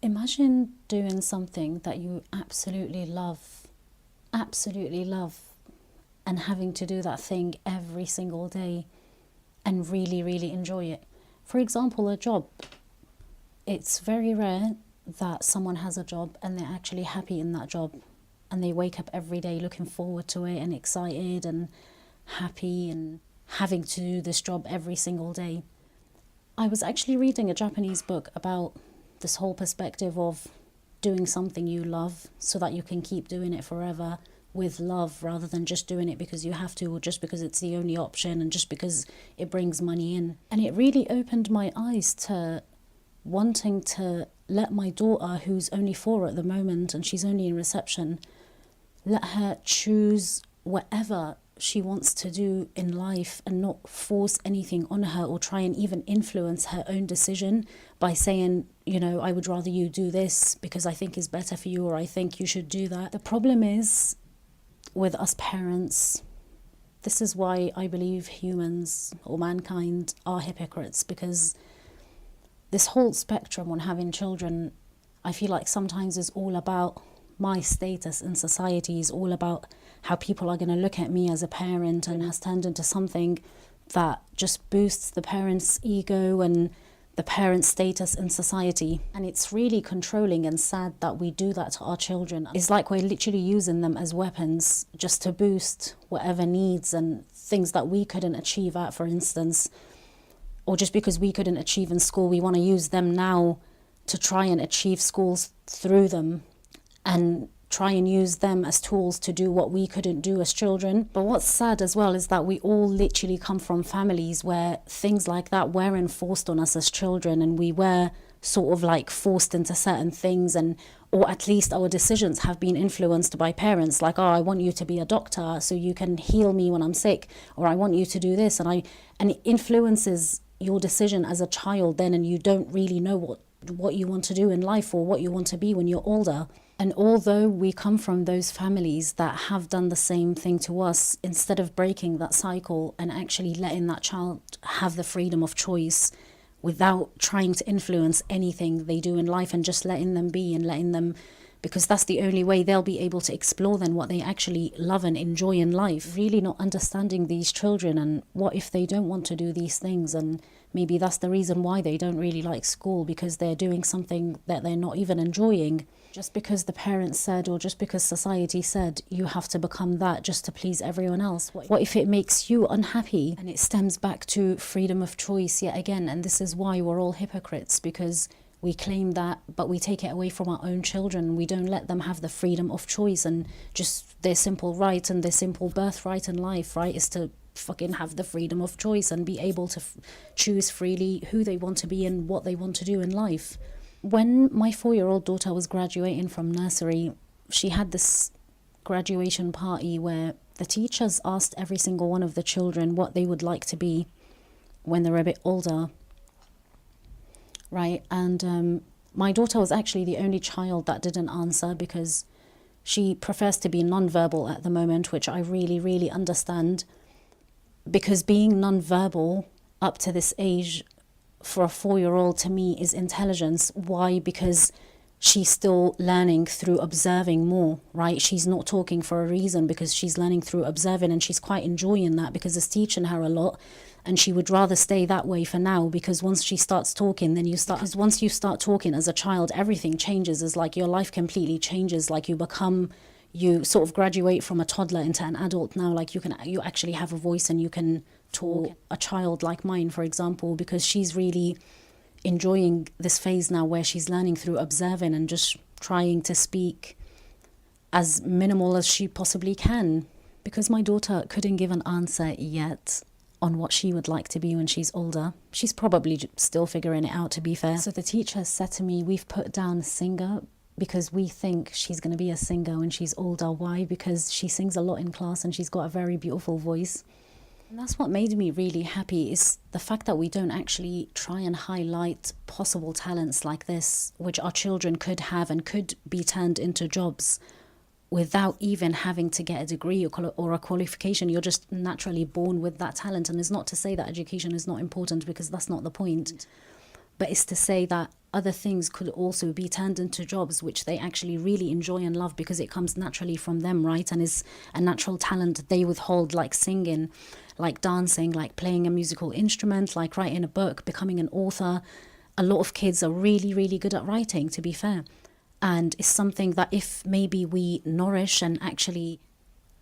Imagine doing something that you absolutely love, and having to do that thing every single day and really, really enjoy it. For example, a job. It's very rare that someone has a job and they're actually happy in that job and they wake up every day looking forward to it and excited and happy and having to do this job every single day. I was actually reading a Japanese book about this whole perspective of doing something you love so that you can keep doing it forever with love, rather than just doing it because you have to, or just because it's the only option and just because it brings money in. And it really opened my eyes to wanting to let my daughter, who's only 4 at the moment and she's only in reception, let her choose whatever she wants to do in life and not force anything on her or try and even influence her own decision by saying, I would rather you do this because I think is better for you, or I think you should do that. The problem is with us parents, this is why I believe humans or mankind are hypocrites, because this whole spectrum on having children, I feel like sometimes is all about my status in society, is all about how people are going to look at me as a parent, and has turned into something that just boosts the parent's ego and the parent's status in society. And it's really controlling and sad that we do that to our children. It's like we're literally using them as weapons just to boost whatever needs and things that we couldn't achieve at, for instance. Or just because we couldn't achieve in school, we want to use them now to try and achieve schools through them and try and use them as tools to do what we couldn't do as children. But what's sad as well is that we all literally come from families where things like that were enforced on us as children, and we were sort of like forced into certain things, or at least our decisions have been influenced by parents, like, I want you to be a doctor so you can heal me when I'm sick, or I want you to do this, and it influences your decision as a child then, and you don't really know what you want to do in life or what you want to be when you're older. And although we come from those families that have done the same thing to us, instead of breaking that cycle and actually letting that child have the freedom of choice without trying to influence anything they do in life, and just letting them be and letting them, because that's the only way they'll be able to explore then what they actually love and enjoy in life. Really not understanding these children, and what if they don't want to do these things, and maybe that's the reason why they don't really like school, because they're doing something that they're not even enjoying. Just because the parents said, or just because society said, you have to become that just to please everyone else. What if it makes you unhappy? And it stems back to freedom of choice yet again. And this is why we're all hypocrites, because we claim that, but we take it away from our own children. We don't let them have the freedom of choice, and just their simple right and their simple birthright in life, right, is to fucking have the freedom of choice and be able to choose freely who they want to be and what they want to do in life. When my 4-year-old daughter was graduating from nursery, she had this graduation party where the teachers asked every single one of the children what they would like to be when they're a bit older, right? And my daughter was actually the only child that didn't answer, because she prefers to be non-verbal at the moment, which I really, really understand, because being non-verbal up to this age for a 4-year-old to me is intelligence. Why? Because she's still learning through observing more, right? She's not talking for a reason, because she's learning through observing, and she's quite enjoying that because it's teaching her a lot. And she would rather stay that way for now, because once she starts talking, because once you start talking as a child, everything changes. It's like your life completely changes. Like you sort of graduate from a toddler into an adult now. Like you actually have a voice and you can talk. A child like mine, for example, because she's really enjoying this phase now where she's learning through observing and just trying to speak as minimal as she possibly can. Because my daughter couldn't give an answer yet on what she would like to be when she's older. She's probably still figuring it out, to be fair. So the teacher said to me, we've put down singer because we think she's going to be a singer when she's older. Why? Because she sings a lot in class and she's got a very beautiful voice. And that's what made me really happy, is the fact that we don't actually try and highlight possible talents like this, which our children could have and could be turned into jobs without even having to get a degree or a qualification. You're just naturally born with that talent. And it's not to say that education is not important, because that's not the point. but it's to say that other things could also be turned into jobs which they actually really enjoy and love because it comes naturally from them, right? And is a natural talent they withhold, like singing, like dancing, like playing a musical instrument, like writing a book, becoming an author. A lot of kids are really, really good at writing, to be fair. And it's something that if maybe we nourish and actually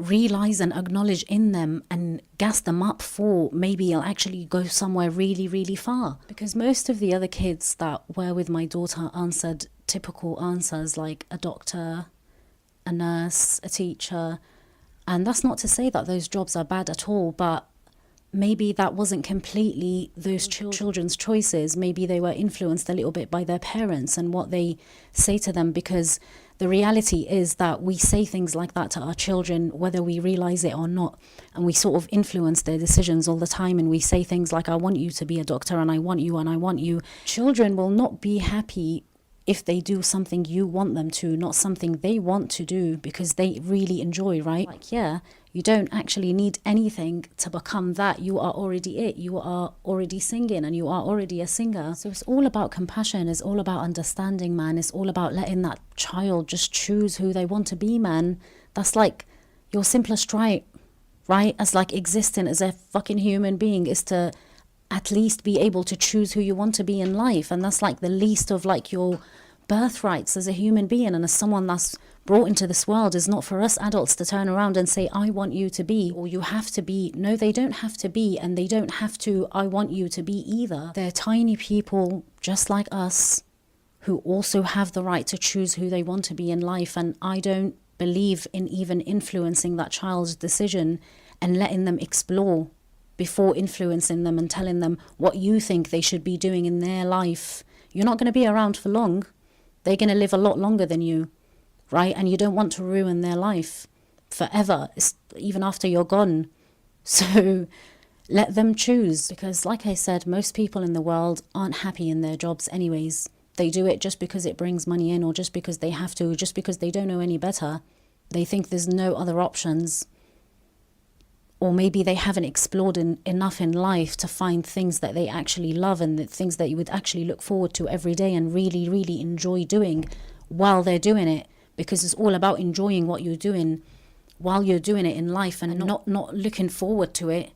realize and acknowledge in them and gas them up for, maybe it'll actually go somewhere really, really far. Because most of the other kids that were with my daughter answered typical answers like a doctor, a nurse, a teacher. And that's not to say that those jobs are bad at all, but maybe that wasn't completely those children's choices. Maybe they were influenced a little bit by their parents and what they say to them, because the reality is that we say things like that to our children, whether we realize it or not, and we sort of influence their decisions all the time. And we say things like, I want you to be a doctor, and I want you, and I want you. Children will not be happy if they do something you want them to, not something they want to do because they really enjoy, right? Like, yeah, you don't actually need anything to become that. You are already it. You are already singing and you are already a singer. So it's all about compassion. It's all about understanding, man. It's all about letting that child just choose who they want to be, man. That's like your simplest right? As like existing as a fucking human being is to at least be able to choose who you want to be in life. And that's like the least of like your birthrights as a human being and as someone that's brought into this world. Is not for us adults to turn around and say, I want you to be, or you have to be. No, they don't have to be, and they don't have to, I want you to be either. They're tiny people just like us who also have the right to choose who they want to be in life. And I don't believe in even influencing that child's decision and letting them explore before influencing them and telling them what you think they should be doing in their life. You're not going to be around for long. They're going to live a lot longer than you, right? And you don't want to ruin their life forever, even after you're gone. So let them choose, because like I said, most people in the world aren't happy in their jobs anyways. They do it just because it brings money in, or just because they have to, just because they don't know any better. They think there's no other options. Or maybe they haven't explored enough in life to find things that they actually love and the things that you would actually look forward to every day and really, really enjoy doing while they're doing it. Because it's all about enjoying what you're doing while you're doing it in life and not looking forward to it.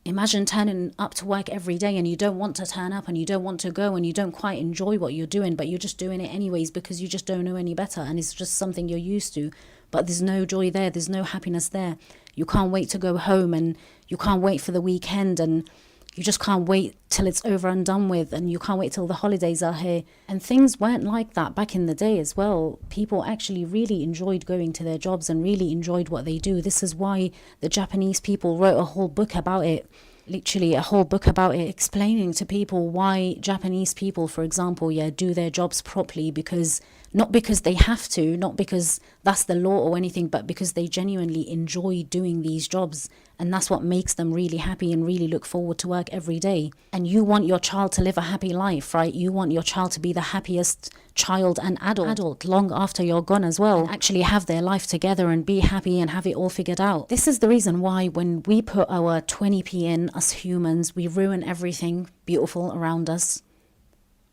Imagine turning up to work every day and you don't want to turn up and you don't want to go and you don't quite enjoy what you're doing, but you're just doing it anyways because you just don't know any better and it's just something you're used to. But there's no joy there. There's no happiness there. You can't wait to go home and you can't wait for the weekend and you just can't wait till it's over and done with and you can't wait till the holidays are here. And things weren't like that back in the day as well. People actually really enjoyed going to their jobs and really enjoyed what they do. This is why the Japanese people wrote a whole book about it. Literally a whole book about it, explaining to people why Japanese people, for example, do their jobs properly, because not because they have to, not because that's the law or anything, but because they genuinely enjoy doing these jobs. And that's what makes them really happy and really look forward to work every day. And you want your child to live a happy life, right? You want your child to be the happiest child and adult long after you're gone as well. And actually have their life together and be happy and have it all figured out. This is the reason why when we put our 20p in, us humans, we ruin everything beautiful around us.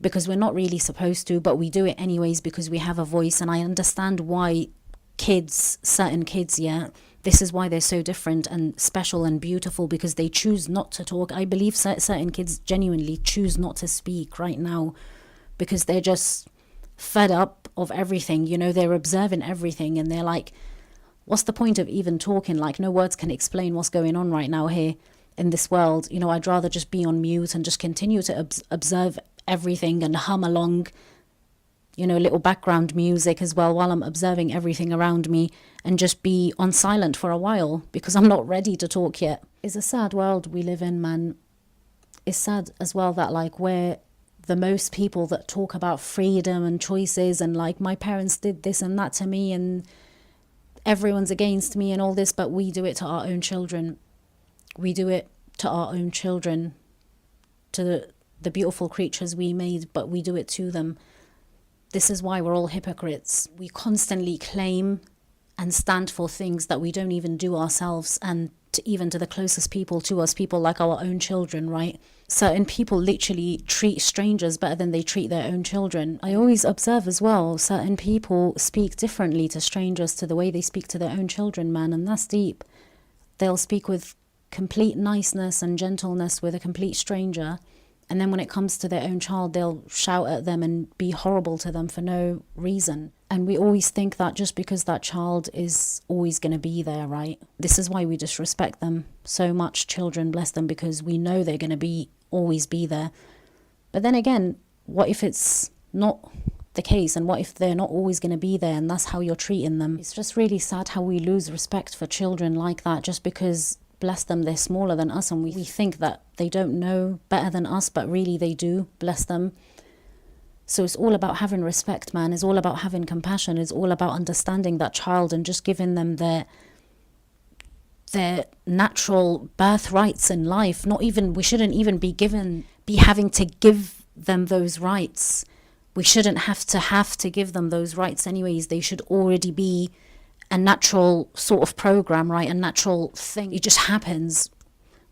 Because we're not really supposed to, but we do it anyways because we have a voice. And I understand why certain kids, this is why they're so different and special and beautiful, because they choose not to talk. I believe certain kids genuinely choose not to speak right now because they're just fed up of everything. They're observing everything and they're like, what's the point of even talking? Like, no words can explain what's going on right now here in this world. I'd rather just be on mute and just continue to observe everything and hum along, little background music as well while I'm observing everything around me, and just be on silent for a while because I'm not ready to talk yet. It's a sad world we live in, man. It's sad as well that like we're the most people that talk about freedom and choices and like my parents did this and that to me and everyone's against me and all this, but we do it to our own children. We do it to our own children, to the beautiful creatures we made, but we do it to them. This is why we're all hypocrites. We constantly claim and stand for things that we don't even do ourselves, and even to the closest people to us, people like our own children, right? Certain people literally treat strangers better than they treat their own children. I always observe as well, certain people speak differently to strangers to the way they speak to their own children, man, and that's deep. They'll speak with complete niceness and gentleness with a complete stranger, and then when it comes to their own child, they'll shout at them and be horrible to them for no reason. And we always think that just because that child is always going to be there, right? This is why we disrespect them so much, children, bless them, because we know they're going to always be there. But then again, what if it's not the case, and what if they're not always going to be there and that's how you're treating them? It's just really sad how we lose respect for children like that just because, bless them, they're smaller than us and we think that they don't know better than us, but really they do, bless them. So it's all about having respect, man. It's all about having compassion. It's all about understanding that child and just giving them their natural birthrights in life. We shouldn't even be having to give them those rights. We shouldn't have to give them those rights anyways. They should already be a natural sort of program, right? A natural thing. It just happens.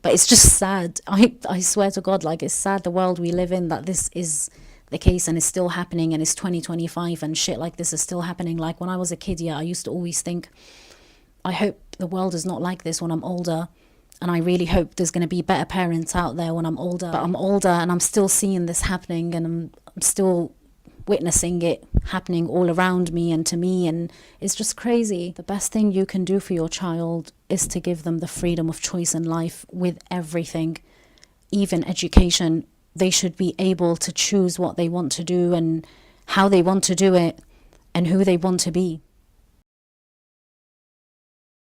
But it's just sad. I swear to God, like, it's sad the world we live in that this is the case and it's still happening, and it's 2025 and shit like this is still happening. Like when I was a kid, I used to always think, I hope the world is not like this when I'm older, and I really hope there's going to be better parents out there when I'm older. But I'm older and I'm still seeing this happening, and I'm still witnessing it happening all around me and to me, and it's just crazy. The best thing you can do for your child is to give them the freedom of choice in life with everything, even education. They should be able to choose what they want to do and how they want to do it and who they want to be.